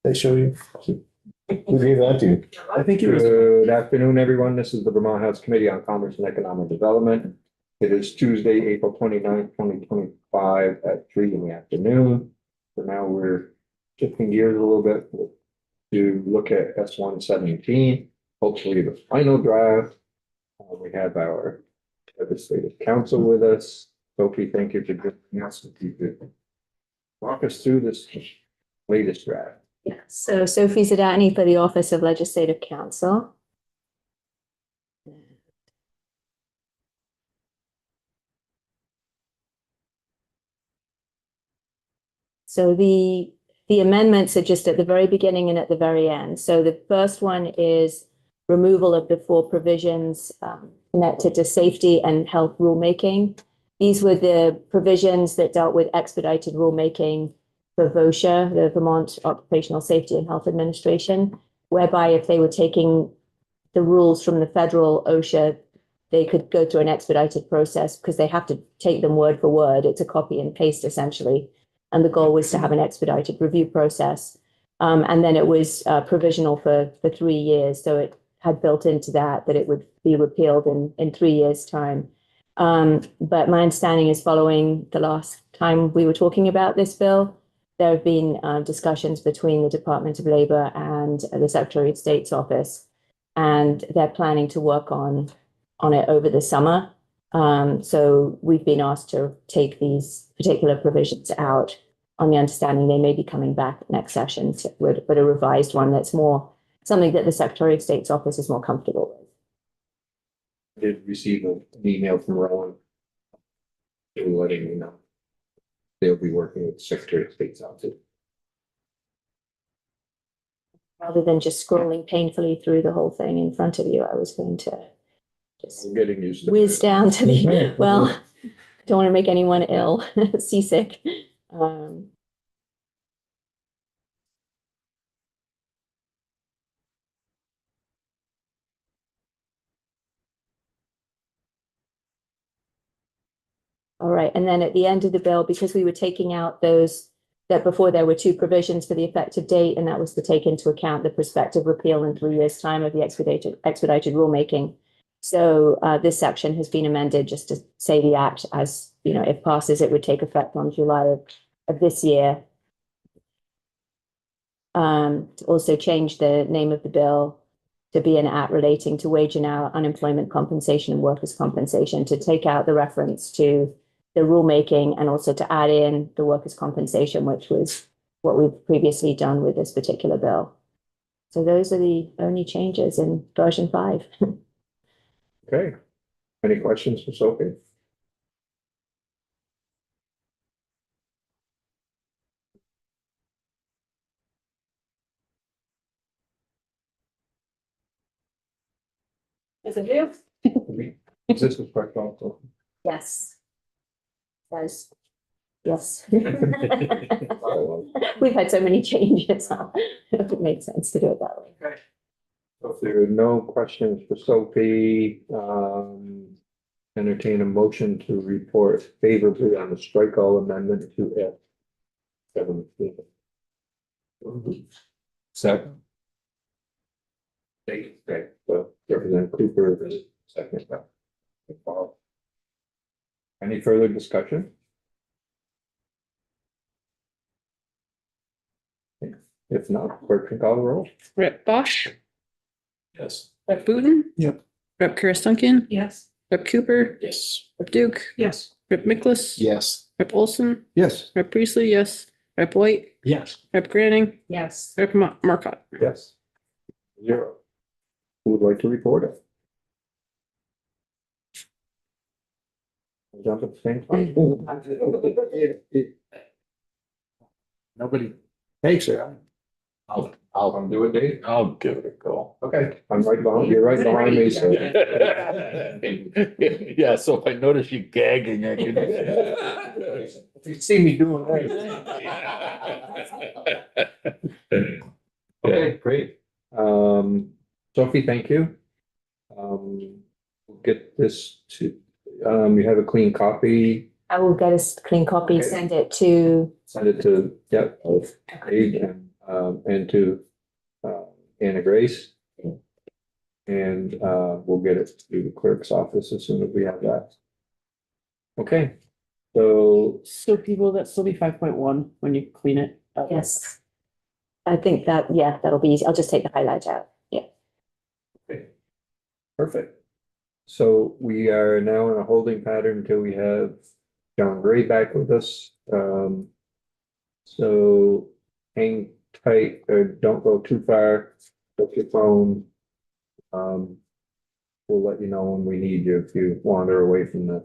They show you. Who gave that to you? I think it was. Good afternoon, everyone. This is the Vermont House Committee on Commerce and Economic Development. It is Tuesday, April 29th, 2025 at 3 in the afternoon. So now we're shifting gears a little bit to look at S-117, hopefully the final draft. We have our legislative council with us. Sophie, thank you for joining us. If you could walk us through this latest draft. Yeah, so Sophie Zadani for the Office of Legislative Counsel. So the amendments are just at the very beginning and at the very end. So the first one is removal of the 4 provisions connected to safety and health rulemaking. These were the provisions that dealt with expedited rulemaking for VOSHA, the Vermont Occupational Safety and Health Administration, whereby if they were taking the rules from the federal OSHA, they could go through an expedited process because they have to take them word for word. It's a copy and paste essentially. And the goal was to have an expedited review process. And then it was provisional for 3 years. So it had built into that it would be repealed in 3 years' time. But my understanding is following the last time we were talking about this bill, there have been discussions between the Department of Labor and the Secretary of State's office, and they're planning to work on it over the summer. So we've been asked to take these particular provisions out on the understanding they may be coming back next session with a revised one that's more something that the Secretary of State's office is more comfortable with. I did receive an email from Rowan letting me know they'll be working with the Secretary of State's office. Rather than just scrolling painfully through the whole thing in front of you, I was going to just I'm getting used to whiz it. down to the, well, don't want to make anyone ill, seasick. All right, and then at the end of the bill, because we were taking out those, that before there were 2 provisions for the effective date, and that was to take into account the prospective repeal in 3 years' time of the expedited rulemaking. So this section has been amended just to say the act, as you know, if passes, it would take effect on July of this year. To also change the name of the bill to be an act relating to wage and hour unemployment compensation and workers' compensation, to take out the reference to the rulemaking and also to add in the workers' compensation, which was what we've previously done with this particular bill. So those are the only changes in version 5. Okay. Any questions for Sophie? Is it you? This is quite thoughtful. Yes. Yes. Yes. We've had so many changes. So it made sense to do it that way. Okay. So if there are no questions for Sophie, entertain a motion to report favorably on the strike all amendment to F-17. Second. Okay, so Representative Cooper, second. Any further discussion? If not, clerk can call the roll. Rep Bosch, Yes. Rep Booton. Yep. Rep Kirstenkin, Yes. Rep Cooper, Yes. Rep Duke, Yes. Rep Mickless. Yes. Rep Olson, Yes. Rep Priestley, yes. Rep White, Yes. Rep Granning, Yes. Rep Marcotte. Yes. 0. Who would like to report it? Jump at the same time. Nobody takes it. I'll do it, Dave. I'll give it a go. Okay, I'm right behind, you're right behind me, so. Yeah, so if I notice you gagging, I can. If you see me doing that. Okay, great. Sophie, thank you. We'll get this to, you have a clean copy, I will get a clean copy, Okay. send it to, send it to, Paige, and and to Anna Grace. And we'll get it to the clerk's office as soon as we have that. Okay, so So people, that still be 5.1 when you clean it. up. Yes. I think that, yeah, that'll be easy. I'll just take the highlight out. Yeah. perfect. So we are now in a holding pattern until we have John Gray back with us. So hang tight, or don't go too far, put your phone. We'll let you know when we need you if you wander away from the